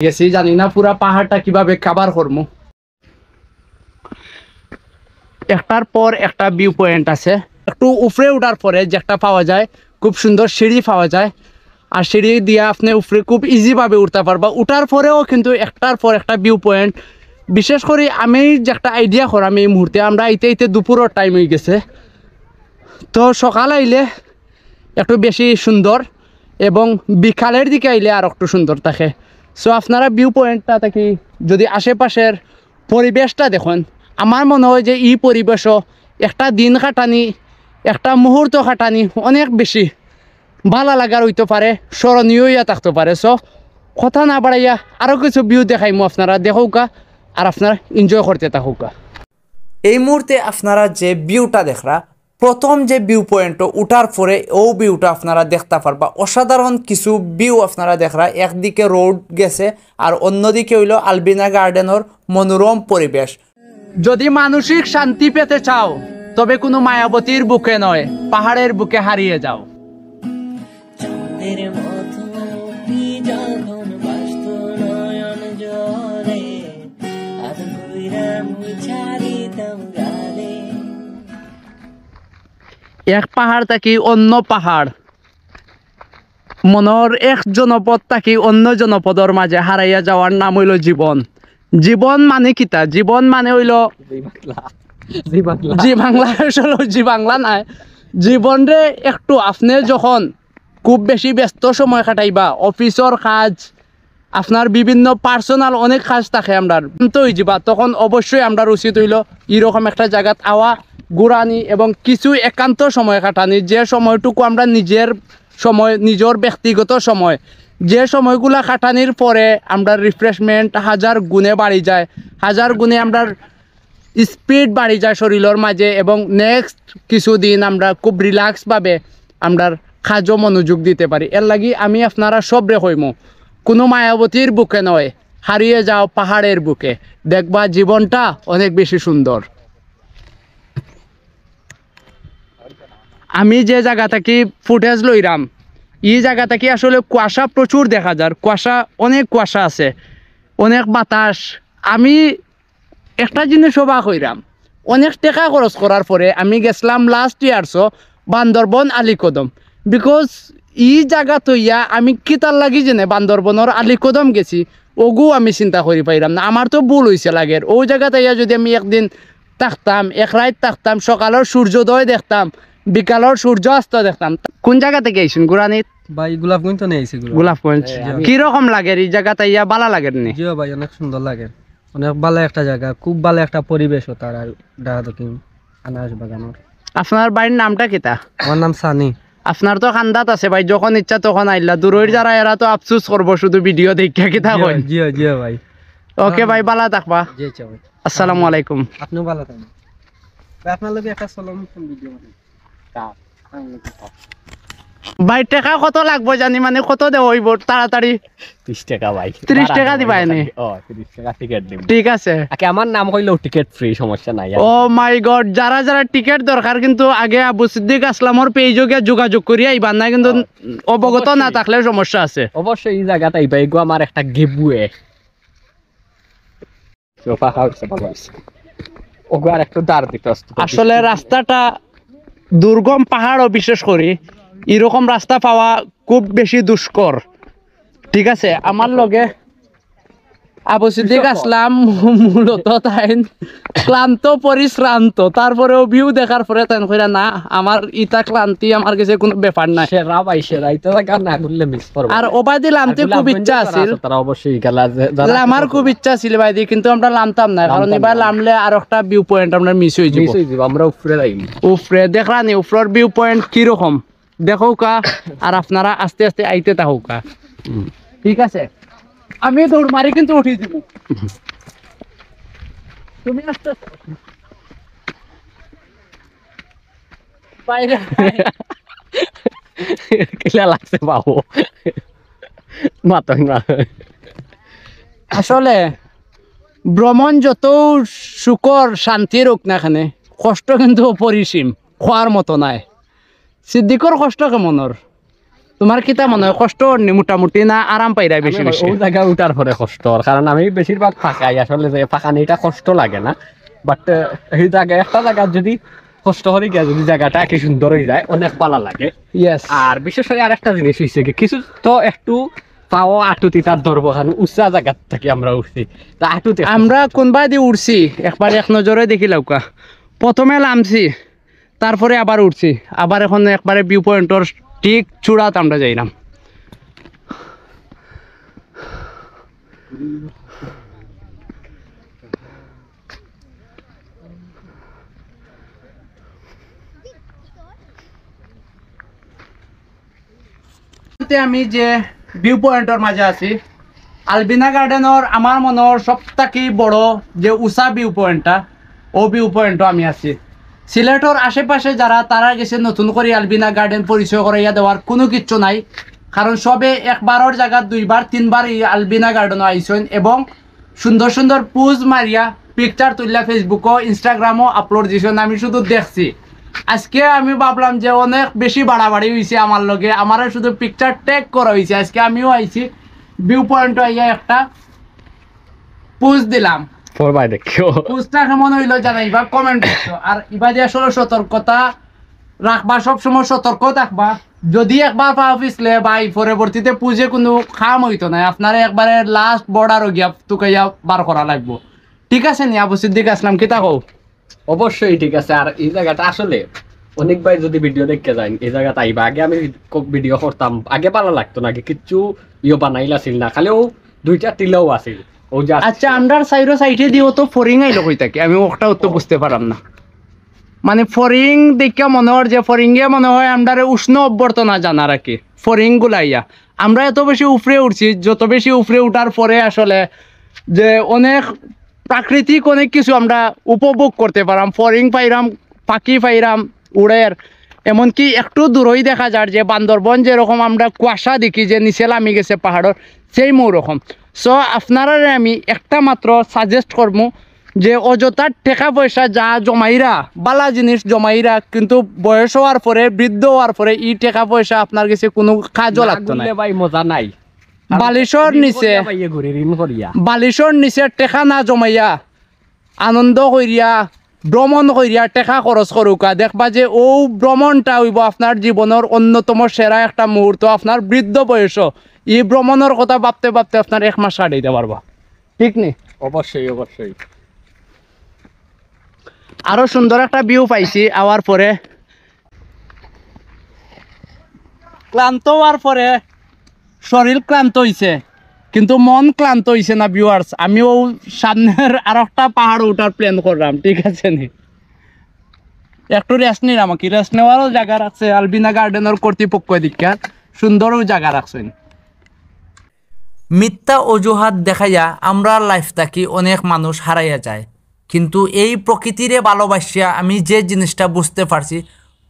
গেছি, জানি না পুরা পাহাড়টা কিভাবে কাভার করবো। একটার পর একটা ভিউ পয়েন্ট আছে, একটু উপরে উঠার পরে যে একটা পাওয়া যায়, খুব সুন্দর সিঁড়ি পাওয়া যায়। আর সিঁড়ি দিয়ে আপনি উপরে খুব ইজিভাবে উঠতে পারবা। উঠার পরেও কিন্তু একটার পর একটা ভিউ পয়েন্ট। বিশেষ করে আমি যে একটা আইডিয়া করাম এই মুহূর্তে, আমরা আইতে দুপুরের টাইম হয়ে গেছে, তো সকাল আইলে একটু বেশি সুন্দর এবং বিকালের দিকে আইলে আর একটু সুন্দর থাকে। সো আপনারা ভিউ পয়েন্টটা থেকে যদি আশেপাশের পরিবেশটা দেখুন, আমার মনে হয় যে এই পরিবেশও একটা দিন কাটানি, একটা মুহূর্ত কাটানি অনেক বেশি ভালো লাগার হইতে পারে, স্মরণীয় হইয়া থাকতে পারে। সো কথা না বাড়াইয়া আরও কিছু ভিউ দেখাইমু, আপনারা দেখুকা আর আপনারা এনজয় করতে থাকুকা। এই মুহূর্তে আপনারা যে ভিউটা দেখরা, প্রথম যে ভিউ পয়েন্ট উঠার পরে ও ভিউটা আপনারা দেখতে পারবা। অসাধারণ কিছু ভিউ আপনারা দেখরা। একদিকে রোড গেছে আর অন্যদিকে হইল আলবিনা গার্ডেনের মনোরম পরিবেশ। যদি মানসিক শান্তি পেতে চাও তবে কোনো মায়াবতীর বুকে নয়, পাহাড়ের বুকে হারিয়ে যাও। এক পাহাড় থাকি অন্য পাহাড়, মনের এক জনপদ থাকি অন্য জনপদর মাঝে হারাইয়া যাওয়ার নাম হইল জীবন। জীবন মানে কিতা? জীবন মানে হইল জি বাংলা, আসলে জি বাংলা নাই। জীবন রে একটু আপনি যখন খুব বেশি ব্যস্ত সময় কাটাইবা, অফিসর কাজ, আপনার বিভিন্ন পার্সোনাল অনেক কাজ থাকে আমরা তো যাবা, তখন অবশ্যই আমরা উচিত হইল এরকম একটা জায়গাত আওয়া, ঘুরানি এবং কিছু একান্ত সময় কাটানি। যে সময়টুকু আমরা নিজের সময়, নিজের ব্যক্তিগত সময়, যে সময়গুলা কাটানির পরে আমরা রিফ্রেশমেন্ট হাজার গুণে বাড়ি যায়, হাজার গুণে আমরা স্পিড বাড়ি যায় শরীরের মাঝে, এবং নেক্সট কিছুদিন আমরা খুব রিল্যাক্সভাবে আমরা কাজও মনোযোগ দিতে পারি। এর লাগি আমি আপনারা সবরে হইমু, কোনো মায়াবতীর বুকে নয়, হারিয়ে যাও পাহাড়ের বুকে, দেখবা জীবনটা অনেক বেশি সুন্দর। আমি যে জায়গা থেকে ফুটেজ লইরাম, এই জায়গা থেকে আসলে কুয়াশা প্রচুর দেখা যায়, কুয়াশা, অনেক কুয়াশা আছে, অনেক বাতাস। আমি একটা জিনিস অবাক হইরাম, অনেক টাকা খরচ করার পরে আমি গেছিলাম লাস্ট ইয়ারসও বান্দরবন আলীকদম, বিকজ এই জায়গা তৈয়া আমি কিতার লাগি যেনে বান্দরবনের আলীকদম গেছি ওগু আমি চিন্তা করি পাইলাম না। আমার তো ভুল হয়েছে লাগের, ওই জায়গা তৈয়া যদি আমি একদিন থাকতাম, এক রাত থাকতাম, সকালের সূর্যোদয় দেখতাম, বিকালের সূর্য অস্ত দেখতাম। কোন জায়গা থেকে আইসুন? গুরানিত ভাই গোলাপগঞ্জ তো নেইছি। গোলাপগঞ্জ কিরকম লাগে এই জায়গাটা? ইয়া ভালো লাগে নি? জিও ভাই অনেক সুন্দর লাগে, অনেক ভালো একটা জায়গা, খুব ভালো একটা পরিবেশও তার। আর ঢাকা দক্ষিণ আনারস বাগানোর। আপনার বাড়ির নামটা কিতা? আমার নাম সানি। আপনার তো খান্দাত আছে ভাই, যখন ইচ্ছা তখন আইলা। দূরের যারা এরা তো আফসোস করবো শুধু ভিডিও দেখা কিতা কই। জিও জিও ভাই। ওকে ভাই, ভালো থাকবা। জি চাও ভাই। আসসালামু আলাইকুম। আপনিও ভালো থাকবেন ভাই। আপনার লগে একটা সলম ভিডিও বানাই। ভাই টাকা কত লাগবে জানি, মানে কত দেব হইব তাড়াতাড়ি? 30 টাকা ভাই। 30 টাকা দিবাই নি? ও 30 টাকা টিকেট দিব। ঠিক আছে। আকে আমার নাম হইলো টিকেট ফ্রি, সমস্যা নাই। ও মাই গড, যারা যারা টিকেট দরকার কিন্তু আগে আবু সিদ্দিক আসলামর পেজে গিয়ে যোগাযোগ করি আইবা না, কিন্তু অবগত না থাকলে সমস্যা আছে। অবশ্যই এই জায়গাটাই ভাই গো আমার একটা গিভওয়ে। Sofa house পাবাইস। ওগো আর একটু দাঁড় দিতে আসতো। আসলে রাস্তাটা দুর্গম, পাহাড়ও বিশেষ করে এরকম রাস্তা পাওয়া খুব বেশি দুষ্কর। ঠিক আছে, আমার লগে আবু সিদ্দিক আসলাম মূলত তাই ক্লান্ত পরিশ্রান্ত, তারপরেও ভিউ দেখার পরে তাই কইরা না আমার ইটা ক্লান্তি আমার কাছে কোনো ব্যাপার না। সেরা ভাই সেরা, এটা জায়গা না ঘুরলে মিস করব। আর ওবাদি লামতে খুব ইচ্ছা আছিল, তারা অবশ্যই গেলা আমার খুব ইচ্ছা ছিল ভাইদি, কিন্তু আমরা লামতাম না, কারণ এবার লামলে আর একটা ভিউ পয়েন্ট আমরা মিস হয়ে যাব। আমরা উপরে যাইম। উপরে দেখলানি, উপরের ভিউ পয়েন্ট কিরকম দেখো কা, আর আপনারা আস্তে আস্তে আইতে থাকো কা। ঠিক আছে, আমি দৌড় মারি কিন্তু উঠি দিব, তুমি আস্তে বাইরে কিলা লাগছে বাবু মাতন না। আসলে ভ্রমণ যত সুখর শান্তির হোক না, এখানে কষ্ট কিন্তু অপরিসীম, খোয়ার মতো নাই। সিদ্দিকর কষ্ট কেমনর? তোমার কিতা মনে হয় কষ্ট নি মোটামুটি না আরাম পাইরা বেশি বেশি? ও জায়গা উঠার পরে কষ্ট, কারণ আমি বেশিরভাগ ফাঁকাই আসলে, যে ফাঁকা নিটা কষ্ট লাগে না, বাট এই জায়গায় একটা জায়গা যদি কষ্ট করে গিয়া যদি জায়গাটা কি সুন্দর হয়ে যায় অনেক ভালো লাগে। ইয়েস। আর বিশেষ করে আরেকটা জিনিস হয়েছে কি, কিছু তো একটু পাও আটুতি তার ধরবো, কারণ উচ্চা জায়গা থেকে আমরা উঠছি, তা আটুতে আমরা কোনবা দিয়ে উঠছি একবার এক নজরে দেখি লৌকা, প্রথমে নামছি তারপরে আবার উঠছি, আবার এখন একবারে ভিউ পয়েন্টর ঠিক চূড়াত আমরা যাইলাম। আমি যে ভিউ পয়েন্টর মাঝে আছি, আলবিনা গার্ডেনের আমার মনের সবথেকে বড় যে উষা ভিউ পয়েন্টটা, ও ভিউ পয়েন্টও আমি আছি। সিলেটর আশেপাশে যারা তারা গেছে নতুন করে আলবিনা গার্ডেন পরিচয় করাইয়া দেওয়ার কোনো কিচ্ছু নাই, কারণ সবে একবারের জায়গা 2বার 3বার এই আলবিনা গার্ডেনও আইসেন এবং সুন্দর সুন্দর পোজ মারিয়া পিকচার তুললা ফেসবুকও ইনস্টাগ্রামও আপলোড দিয়েছেন। আমি শুধু দেখছি, আজকে আমি ভাবলাম যে অনেক বেশি বাড়াবাড়ি হয়েছে আমার লগে, আমার শুধু পিকচার ট্যাগ করা হয়েছে। আজকে আমিও আইছি ভিউ পয়েন্ট আইয়া একটা পোজ দিলাম, পড়বাই দেখিও পোজটা কেমন হইলো জানাইবা কমেন্ট করছো। আর এবার যে আসলে সতর্কতা রাখবা, সবসময় সতর্ক থাকবা। যদি একবার পা পিছলে বা পরবর্তীতে পুজে কোনো খাম হইতো না, আপনারা একবারে লাস্ট বর্ডারও গিয়া তুকাইয়া বার করা লাগবো। ঠিক আছে নি আবু সিদ্দিক আসলাম, কি তা কও? অবশ্যই ঠিক আছে। আর এই জায়গাটা আসলে অনেক ভাই যদি ভিডিও দেখতে যাই এই জায়গাটা আইবা, আগে আমি ভিডিও করতাম, আগে ভালো লাগতো না, আগে কিচ্ছু বানাইল আসিল না, খালিও 2টা টিলাও আসিল। ও যে আচ্ছা আমরার সাইডে দিও তো ফরিং আইলো কই থাকে, আমি ওটা তো বুঝতে পারলাম না। মানে ফরিং দেখে মনে হয় যে ফরিংয়ে মনে হয় আমরা উষ্ণ অভ্যর্থনা জানা রাখি ফরিং গুলাইয়া। আমরা এত বেশি উপরে উঠছি, যত বেশি উপরে উঠার পরে আসলে যে অনেক প্রাকৃতিক অনেক কিছু আমরা উপভোগ করতে পারাম। ফরিং পাইরাম, পাখি পাইরাম উড়ের, এমনকি একটু দূরই দেখা যায় যে বান্দরবন যেরকম আমরা কুয়াশা দেখি যে নিচে নামি গেছে পাহাড়ের, সেই রকম। সো আপনারা আমি একটা মাত্র সাজেস্ট করবো যে অযথার টাকা পয়সা যা জমাইরা, বালা জিনিস জমাইরা, কিন্তু বয়স হওয়ার পরে, বৃদ্ধ হওয়ার পরে এই টাকা পয়সা আপনার কাছে কোনো কাজও লাগতো না। ভাই মজা নাই, বালিশর নিচে বালিশর নিচে টেকা না জমাইয়া আনন্দ করিয়া ভ্রমণ করিয়া টেকা খরচ করুকা, দেখবা যে ও ভ্রমণটা হইব আপনার জীবনের অন্যতম সেরা একটা মুহূর্ত। আপনার বৃদ্ধ বয়স এই ভ্রমণের কথা ভাবতে ভাবতে আপনার 1 মাস কাটাইতে পারবা, ঠিক নি? অবশ্যই অবশ্যই। আরো সুন্দর একটা ভিউ পাইছি আওয়ার পরে, ক্লান্ত হওয়ার পরে শরীর ক্লান্ত হইছে কিন্তু মন ক্লান্ত হইছে না ভিউয়ার্স। আমিও সামনের আর একটা পাহাড় ওঠার প্ল্যান করলাম, ঠিক আছে নি? একটু রেস্ট নিলাম, কি রেস্ট নেওয়ারও জায়গা রাখছে আলবিনা গার্ডেনের কর্তৃপক্ষ দীক্ষা, সুন্দরও জায়গা রাখছেন। মিথ্যা অজুহাত দেখাইয়া আমরা লাইফটাকে অনেক মানুষ হারাইয়া যায়, কিন্তু এই প্রকৃতিরে ভালোবাসিয়া আমি যে জিনিসটা বুঝতে পারছি,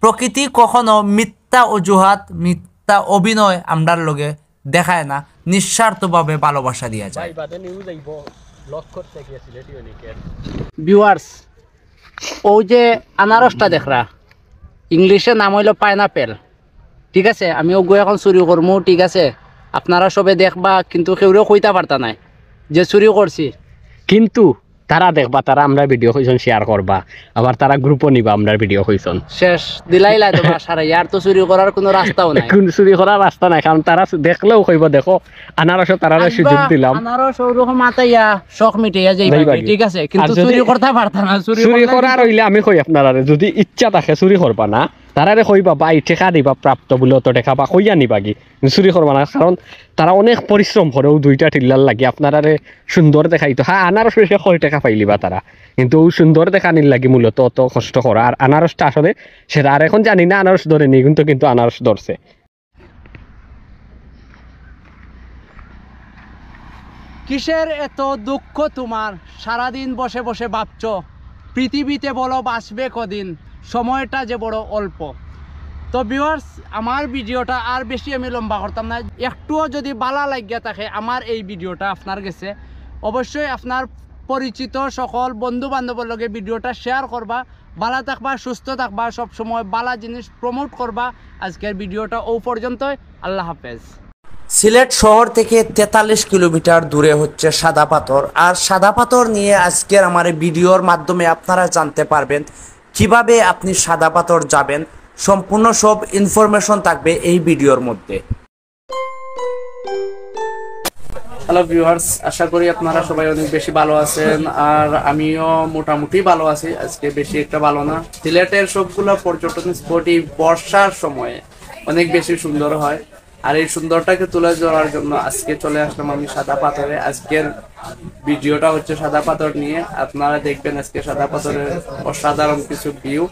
প্রকৃতি কখনো মিথ্যা অজুহাত, মিথ্যা অভিনয় আমরার লগে দেখায় না, নিঃস্বার্থভাবে ভালোবাসা দিয়া যায়। ভিউয়ার্স, ও যে আনারসটা দেখরা, ইংলিশে নাম হইল পাইনাপেল, ঠিক আছে? আমি ওগো এখন চুরি করমু, ঠিক আছে? আপনারা সবে দেখবা, কিন্তু কেউরেও কইতা পারতা নাই যে চুরি করছি। কিন্তু তারা দেখবা, তারা আমরা ভিডিও কইছন শেয়ার করবা, আবার তারা গ্রুপও নিবা আমরা ভিডিও কইছন, শেষ দিলাইলা তোমার সারা। ইয়ার তো চুরি করার কোনো রাস্তাও নাই, কোন চুরি করার রাস্তা নাই, কারণ তারা দেখলেও কইব দেখো আনারস, তারা সুযোগ দিলাম। আনারস ওরকম মাতাইয়া শখ মিটাইয়া যাইবা, ঠিক আছে? কিন্তু চুরি করতে পারতা না। চুরি করার হইলে আমি কই আপনারা, যদি ইচ্ছা থাকে চুরি করবা না, তারারে কইবা বাই টেকা দিবা প্রাপ্ত বলে অত টেকা বা কইয়া নিবা কি, চুরি করবা না, কারণ তারা অনেক পরিশ্রম করেও 2টা টিল্লার লাগি আপনারারে সুন্দর দেখাইতো। হ্যাঁ আনারস বেশি 100 টাকা পাইলিবা তারা, কিন্তু সুন্দর দেখানির লাগি মূলত অত কষ্ট করা। আর আনারসটা আসলে সেটা আর এখন জানি না আনারস ধরে নি, কিন্তু আনারস ধরছে। কিসের এত দুঃখ তোমার? সারাদিন বসে বসে ভাবছো পৃথিবীতে বলো বাঁচবে কদিন, সময়টা যে বড় অল্প। তো ভিউয়ার্স, আমার ভিডিওটা আর বেশি আমি লম্বা করতাম না। একটুও যদি ভালো লাগিয়া থাকে আমার এই ভিডিওটা আপনার কাছে, অবশ্যই আপনার পরিচিত সকল বন্ধু বান্ধবের লগে ভিডিওটা শেয়ার করবা। ভালো থাকবা, সুস্থ থাকবা, সবসময় ভালো জিনিস প্রমোট করবা। আজকের ভিডিওটা ও পর্যন্তই। আল্লাহ হাফেজ। সিলেট শহর থেকে 43 কিলোমিটার দূরে হচ্ছে সাদা পাথর। আর সাদা পাথর নিয়ে আজকের আমার এই ভিডিওর মাধ্যমে আপনারা জানতে পারবেন কিভাবে আপনি সাদা পাথর যাবেন। সম্পূর্ণ সব ইনফরমেশন থাকবে এই ভিডিওর মধ্যে। হ্যালো ভিউয়ার্স, আশা করি আপনারা সবাই অনেক বেশি ভালো আছেন, আর আমিও মোটামুটি ভালো আছি। আজকে বেশি একটা ভালো না। সিলেটের সবগুলো পর্যটন স্পটই বর্ষার সময়ে অনেক বেশি সুন্দর হয়, আর এই সুন্দরটাকে তুলে ধরার জন্য আজকে চলে আসলাম আমি সাদা পাথরে। আজকের ভিডিওটা হচ্ছে সাদা পাথর নিয়ে। আপনারা দেখবেন আজকে সাদা পাথরের অসাধারণ কিছু ভিউ।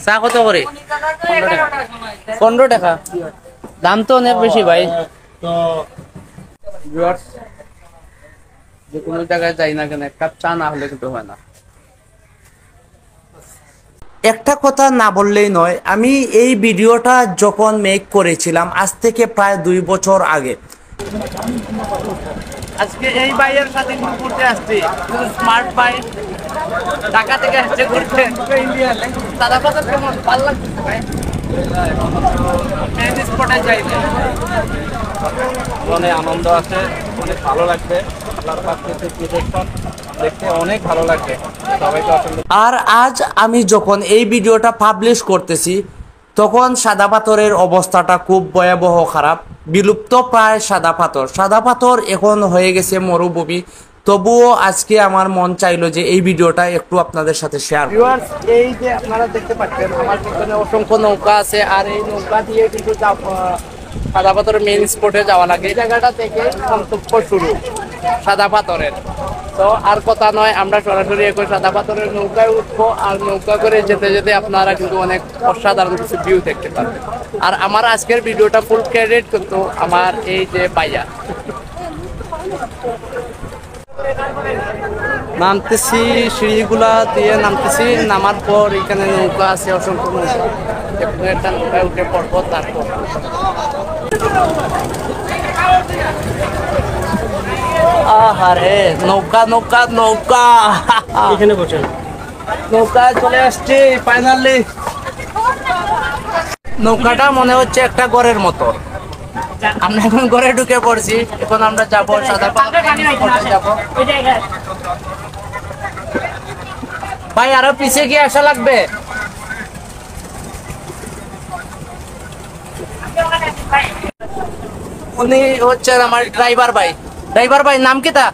চা কত করে? 15 টাকা। দাম তো অনেক বেশি ভাই। যে কোনো জায়গায় যাই না কেন, এক কাপ চা না হলে কিন্তু হয় না। একটা কথা না বললেই নয়, আমি এই ভিডিওটা যখন মেক করেছিলাম আজ থেকে প্রায় 2 বছর আগে। আজকে এই বাইয়ের সাথে ঘুরতে আসছি, স্মার্ট বাইক, ঢাকা থেকে আসছে ঘুরতে। সাদা পাথর কেমন ভালো লাগছে ভাই? মেন স্পটে যাইতে অনেক আনন্দ আছে, অনেক ভালো লাগবে। দেখতে অনেক ভালো লাগবে সবাইকে আসলে। আর আজ আমি যখন এই ভিডিওটা পাবলিশ করতেছি তখন সাদা পাথরের অবস্থাটা খুব ভয়াবহ খারাপ, বিলুপ্ত প্রায় সাদা পাথর। সাদা পাথর এখন হয়ে গেছে মরুভূমি। তবুও আজকে আমার মন চাইলো যে এই ভিডিওটা একটু আপনাদের সাথে শেয়ার। ভিউয়ার্স, এই যে আপনারা দেখতে পাচ্ছেন আমার পিছনে অসংখ্য নৌকা আছে, আর এই নৌকা দিয়ে কিন্তু সাদা পাথরের মেইন স্পটে যাওয়া লাগে। এই জায়গাটা থেকে গন্তব্য শুরু সাদা পাথরের। তো আর কথা নয়, আমরা সরাসরি এখন সাদা পাথরের নৌকায় উঠবো, আর নৌকা করে যেতে যেতে আপনারা কিন্তু অনেক অসাধারণ কিছু ভিউ দেখতে পারবেন। আর আমার আজকের ভিডিওটা ফুল ক্রেডিট কিন্তু আমার এই যে ভাইয়া। নামতেছি, সিঁড়িগুলা দিয়ে নামতেছি। নামার পর এখানে নৌকা আছে, অসংখ্য নৌকা। একটা নৌকায় উঠে পড়বো, তারপর আহারে নৌকা নৌকা নৌকা। এখানে বসে নৌকায় চলে আসছি ফাইনালি। নৌকাটা মনে হচ্ছে একটা ঘরের মতো। আমরা এখন ঘরে ঢুকে পড়ছি। এখন আমরা যাবো সাদা পাথর যাবো। ভাই আরো পিছে গিয়ে আসা লাগবে। উনি হচ্ছেন আমার ড্রাইভার ভাই। ড্রাইভার ভাই নাম কি তা?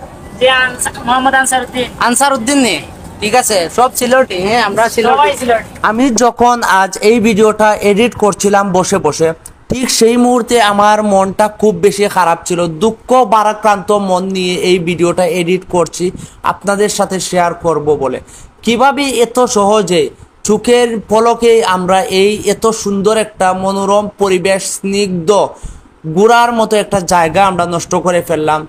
মোহাম্মদ আনসারউদ্দিন। আনসারউদ্দিন নে? ঠিক আছে, সব সিলেটি। হ্যাঁ, আমরা সিলেটি। আমি যখন আজ এই ভিডিওটা এডিট করছিলাম বসে বসে, ঠিক সেই মুহূর্তে আমার মনটা খুব বেশি খারাপ ছিল। দুঃখ ভারাক্রান্ত মন নিয়ে এই ভিডিওটা এডিট করছি আপনাদের সাথে শেয়ার করব বলে। কিভাবে এত সহজে চোখের পলকে আমরা এই এত সুন্দর একটা মনোরম পরিবেশ, স্নিগ্ধ গুড়ার মতো একটা জায়গা আমরা নষ্ট করে ফেললাম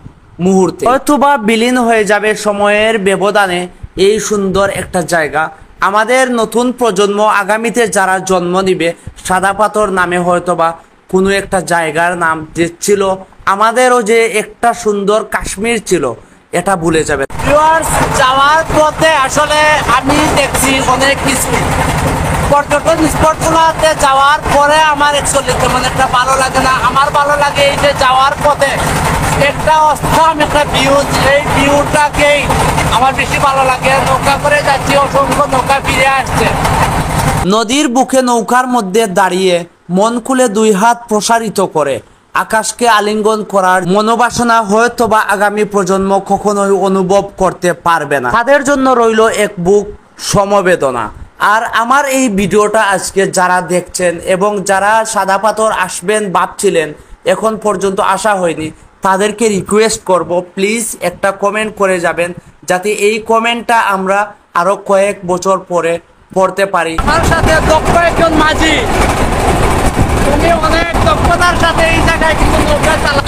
মুহূর্তে। হয়তোবা বিলীন হয়ে যাবে সময়ের ব্যবধানে এই সুন্দর একটা জায়গা। আমাদের নতুন প্রজন্ম আগামীতে যারা জন্ম নিবে, সাদা পাথর নামে হয়তোবা কোনো একটা জায়গার নাম দিচ্ছিল। আমাদেরও যে একটা সুন্দর কাশ্মীর ছিল এটা ভুলে যাবে। যাওয়ার পথে আসলে আমি দেখছি অনেক কিছু। পর্যটন স্পটগুলোতে যাওয়ার পরে আমার অ্যাকচুয়ালি তেমন একটা ভালো লাগে না। আমার ভালো লাগে এই যে যাওয়ার পথে একটা অস্থাম একটা ভিউ, এই ভিউটাকেই আমার বেশি ভালো লাগে। নৌকা করে যাচ্ছি, অসংখ্য নৌকা ফিরে আসছে। নদীর বুকে নৌকার মধ্যে দাঁড়িয়ে মন খুলে 2 হাত প্রসারিত করে আকাশকে আলিঙ্গন করার মনোবাসনা হয়তোবা আগামী প্রজন্ম কখনোই অনুভব করতে পারবে না। তাদের জন্য রইল এক বুক সমবেদনা। আর আমার এই ভিডিওটা আজকে যারা দেখছেন এবং যারা সাদা পাথর আসবেন ভাবছিলেন, এখন পর্যন্ত আসা হয়নি, তাদেরকে রিকোয়েস্ট করব প্লিজ একটা কমেন্ট করে যাবেন, যাতে এই কমেন্টটা আমরা আরো কয়েক বছর পরে পড়তে পারি। আমার সাথে দক্ষ একজন মাঝি, তুমি অনেক দক্ষতার সাথে এই জায়গায় কিন্তু নৌকা চালা।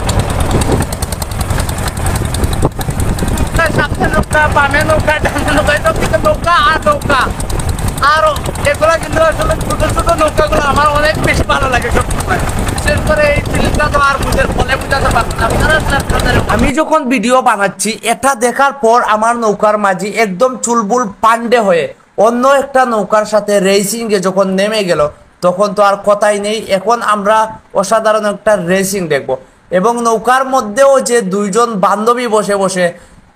সামনে নৌকা, বামে নৌকা, ডানে নৌকা, কিন্তু নৌকা আর নৌকা। আর এগুলা কিন্তু আসলে ছোট ছোট নৌকাগুলো আমার অনেক বেশি ভালো লাগে সবসময়, বিশেষ করে এই ফিল্মটা তো আর বুঝে ফলে বুঝাতে পারছেন আপনারা। আমি যখন ভিডিও বানাচ্ছি এটা দেখার পর আমার নৌকার মাঝি একদম চুলবুল পান্ডে হয়ে অন্য একটা নৌকার সাথে রেসিং এ যখন নেমে গেল তখন তো আর কথাই নেই। এখন আমরা অসাধারণ একটা রেসিং দেখব এবং নৌকার মধ্যেও যে দুইজন বান্ধবী বসে বসে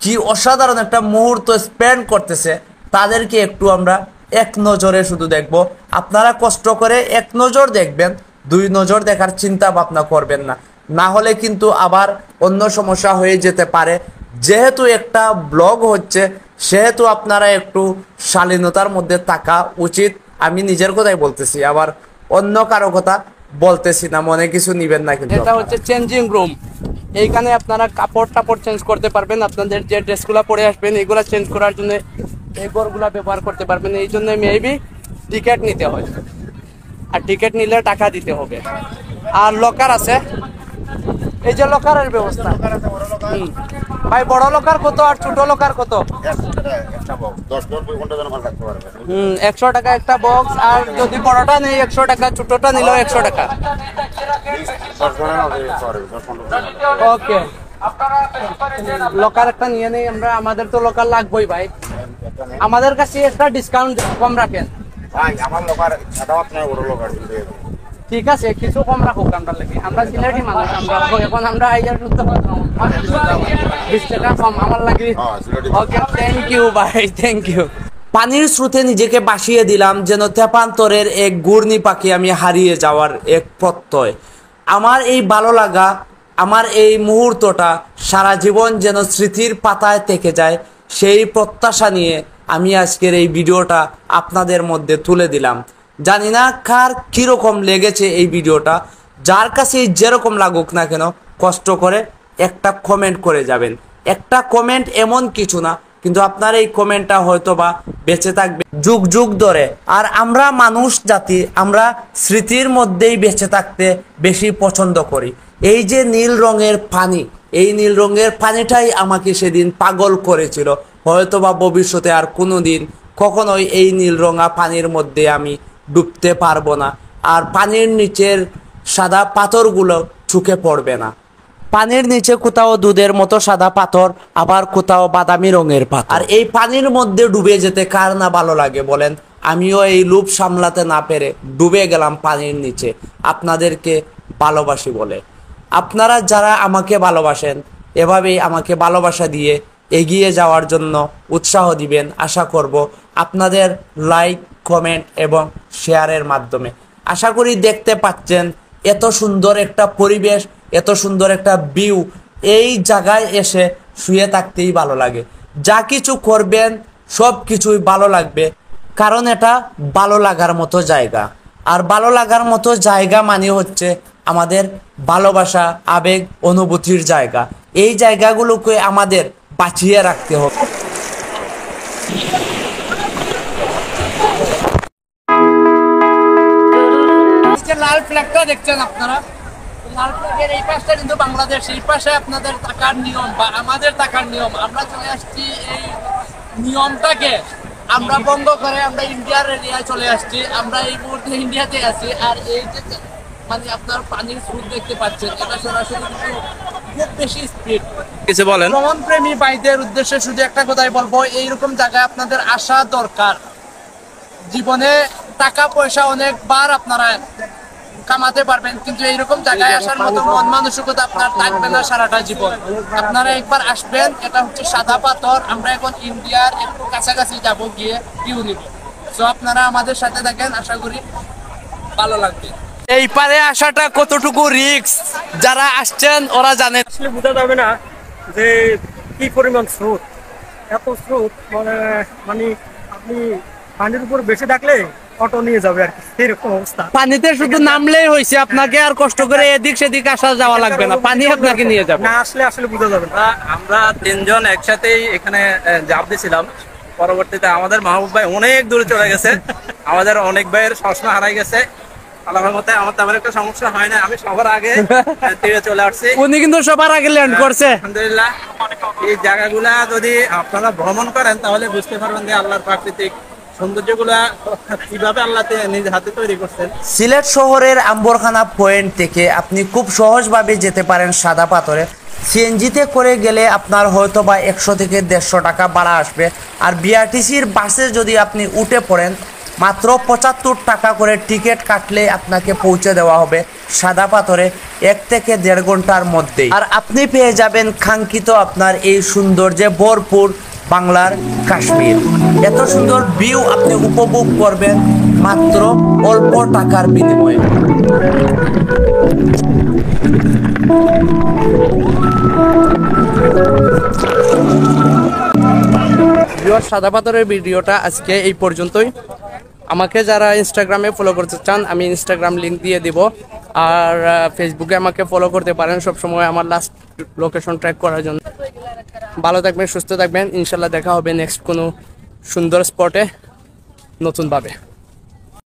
কি অসাধারণ একটা মুহূর্ত স্পেন্ড করতেছে তাদেরকে একটু আমরা এক নজরে শুধু দেখব। আপনারা কষ্ট করে এক নজর দেখবেন, দুই নজর দেখার চিন্তা ভাবনা করবেন না, না হলে কিন্তু আবার অন্য সমস্যা হয়ে যেতে পারে। যেহেতু একটা ব্লগ হচ্ছে সেহেতু আপনারা একটু শালীনতার মধ্যে থাকা উচিত। আমি নিজের কথাই বলতেছি, আবার অন্য কারো কথা বলতেছি না, মনে কিছু নিবেন না। কিন্তু এটা হচ্ছে চেঞ্জিং রুম, এইখানে আপনারা কাপড় টাপড় চেঞ্জ করতে পারবেন, আপনাদের যে ড্রেসগুলো পরে আসবেন এগুলা চেঞ্জ করার জন্য এই ঘরগুলা ব্যবহার করতে পারবেন। এই জন্য মেবি টিকিট নিতে হয়, আর টিকিট নিলে টাকা দিতে হবে। আর লকার আছে, এই যে লকারের ব্যবস্থা। ভাই বড় লকার কত আর ছোট লকার কত? 100 টাকা একটা বক্স, আর যদি বড়টা নেই 100 টাকা, ছোটটা নিলেও 100 টাকা। ওকে, লকার একটা নিয়ে নেই আমরা, আমাদের তো লকার লাগবেই ভাই। আমাদের কাছে একটা ডিসকাউন্ট কম রাখেন। ঠিক আছে, কিছু কম রাখুক আমরা লাগে, আমরা সিলেটি মানুষ, আমরা এখন আমরা আইডিয়া করতে পারবো 20 টাকা কম আমার লাগে। ওকে, থ্যাংক ইউ ভাই, থ্যাংক ইউ। পানির স্রোতে নিজেকে ভাসিয়ে দিলাম যেন তেপান্তরের এক ঘূর্ণি পাখি আমি হারিয়ে যাওয়ার এক প্রত্যয়। আমার এই ভালো লাগা, আমার এই মুহূর্তটা সারা জীবন যেন স্মৃতির পাতায় থেকে যায়, সেই প্রত্যাশা নিয়ে আমি আজকের এই ভিডিওটা আপনাদের মধ্যে তুলে দিলাম। জানি না কার কীরকম লেগেছে এই ভিডিওটা, যার কাছে যেরকম লাগুক না কেন কষ্ট করে একটা কমেন্ট করে যাবেন। একটা কমেন্ট এমন কিছু না, কিন্তু আপনার এই কমেন্টটা হয়তো বা বেঁচে থাকবে যুগ যুগ ধরে। আর আমরা মানুষ জাতি, আমরা স্মৃতির মধ্যেই বেঁচে থাকতে বেশি পছন্দ করি। এই যে নীল রঙের পানি, এই নীল রঙের পানিটাই আমাকে সেদিন পাগল করেছিল। হয়তো বা ভবিষ্যতে আর কোনো দিন কখনোই এই নীল রঙা পানির মধ্যে আমি ডুবতে পারবো না, আর পানির নিচের সাদা পাথরগুলো চোখে পড়বে না। পানির নিচে কোথাও দুধের মতো সাদা পাথর, আবার কোথাও বাদামি রঙের পাথর। আর এই পানির মধ্যে ডুবে যেতে কার না ভালো লাগে বলেন? আমিও এই লোভ সামলাতে না পেরে ডুবে গেলাম পানির নিচে আপনাদেরকে ভালোবাসি বলে। আপনারা যারা আমাকে ভালোবাসেন এভাবেই আমাকে ভালোবাসা দিয়ে এগিয়ে যাওয়ার জন্য উৎসাহ দিবেন, আশা করব আপনাদের লাইক, কমেন্ট এবং শেয়ারের মাধ্যমে। আশা করি দেখতে পাচ্ছেন এত সুন্দর একটা পরিবেশ, এত সুন্দর একটা ভিউ, এই জায়গায় এসে শুয়ে থাকতেই ভালো লাগে। যা কিছু করবেন সব কিছুই ভালো লাগবে, কারণ এটা ভালো লাগার মতো জায়গা। আর ভালো লাগার মতো জায়গা মানে হচ্ছে আমাদের ভালোবাসা, আবেগ, অনুভূতির জায়গা। এই জায়গাগুলোকে আমাদের বাঁচিয়ে রাখতে হবে। লাল ফ্ল্যাগটা দেখছেন আপনারা, লাল ফ্ল্যাগের এই পাশটা কিন্তু বাংলাদেশ, এই পাশে আপনাদের টাকার নিয়ম বা আমাদের টাকার নিয়ম। আমরা চলে আসছি এই নিয়মটাকে আমরা বন্ধ করে আমরা ইন্ডিয়ার এরিয়ায় চলে আসছি। আমরা এই মুহূর্তে ইন্ডিয়াতে আছি। আর এই যে মানে আপনার পানির স্রোত দেখতে পাচ্ছেন, এটা সরাসরি কিন্তু খুব বেশি স্পিড। কিছু বলেন। ভ্রমণ প্রেমী ভাইদের উদ্দেশ্যে শুধু একটা কথাই বলবো, এইরকম জায়গায় আপনাদের আসা দরকার। জীবনে টাকা পয়সা অনেকবার আপনারা কামাতে পারবেন, কিন্তু এইরকম জায়গায় আসার মতো মন মানসিকতা আপনার থাকবে না সারাটা জীবন। আপনারা একবার আসবেন, এটা হচ্ছে সাদা পাথর। আমরা এখন ইন্ডিয়ার একটু কাছাকাছি যাব, গিয়ে ভিউ নিব। তো আপনারা আমাদের সাথে থাকেন, আশা করি ভালো লাগবে। এই পারে আসাটা কতটুকু রিস্ক, যারা আসছেন ওরা জানেন। আসলে বোঝা যাবে না যে কি পরিমাণ স্রোত, এত স্রোত মানে আপনি পানির উপর বেশি থাকলে অটো নিয়ে যাবে আর কি, এরকম অবস্থা। পানিতে শুধু নামলেই হয়েছে, আপনাকে আর কষ্ট করে এদিক সেদিক আসা যাওয়া লাগবে না, পানি আপনাকে নিয়ে যাবে। না আসলে বোঝা যাবে না। আমরা তিনজন একসাথেই এখানে জাপ দিয়েছিলাম। পরবর্তীতে আমাদের মাহবুব ভাই অনেক দূরে চলে গেছে, আমাদের অনেক ভাইয়ের সবসময় হারাই গেছে। আল্লাহর মতে আমার তেমন একটা সমস্যা হয় না, আমি সবার আগে তীরে চলে আসছি। উনি কিন্তু সবার আগে ল্যান্ড করছে। আলহামদুলিল্লাহ। এই জায়গাগুলা যদি আপনারা ভ্রমণ করেন তাহলে বুঝতে পারবেন যে আল্লাহর প্রাকৃতিক সৌন্দর্যগুলা কিভাবে আল্লাহ নিজের হাতে তৈরি করছেন। সিলেট শহরের আম্বরখানা পয়েন্ট থেকে আপনি খুব সহজভাবে যেতে পারেন সাদা পাথরে। সিএনজিতে করে গেলে আপনার হয়তো বা 100 থেকে 150 টাকা ভাড়া আসবে। আর বিআরটিসির বাসে যদি আপনি উঠে পড়েন মাত্র 75 টাকা করে টিকিট কাটলে আপনাকে পৌঁছে দেওয়া হবে সাদা পাথরে 1 থেকে 1.5 ঘন্টার মধ্যেই। আর আপনি পেয়ে যাবেন কাঙ্ক্ষিত আপনার এই সৌন্দর্যে ভরপুর বাংলার কাশ্মীর। এত সুন্দর ভিউ আপনি উপভোগ করবেন মাত্র অল্প টাকার বিনিময়ে। সাদা পাথরের ভিডিওটা আজকে এই পর্যন্তই। আমাকে যারা ইনস্টাগ্রামে ফলো করতে চান আমি ইনস্টাগ্রাম লিংক দিয়ে দিব, আর ফেসবুকে আমাকে ফলো করতে পারেন সবসময় আমার লাস্ট লোকেশন ট্র্যাক করার জন্য। ভালো থাকবেন, সুস্থ থাকবেন, ইনশাল্লাহ দেখা হবে নেক্সট কোনো সুন্দর স্পটে নতুনভাবে।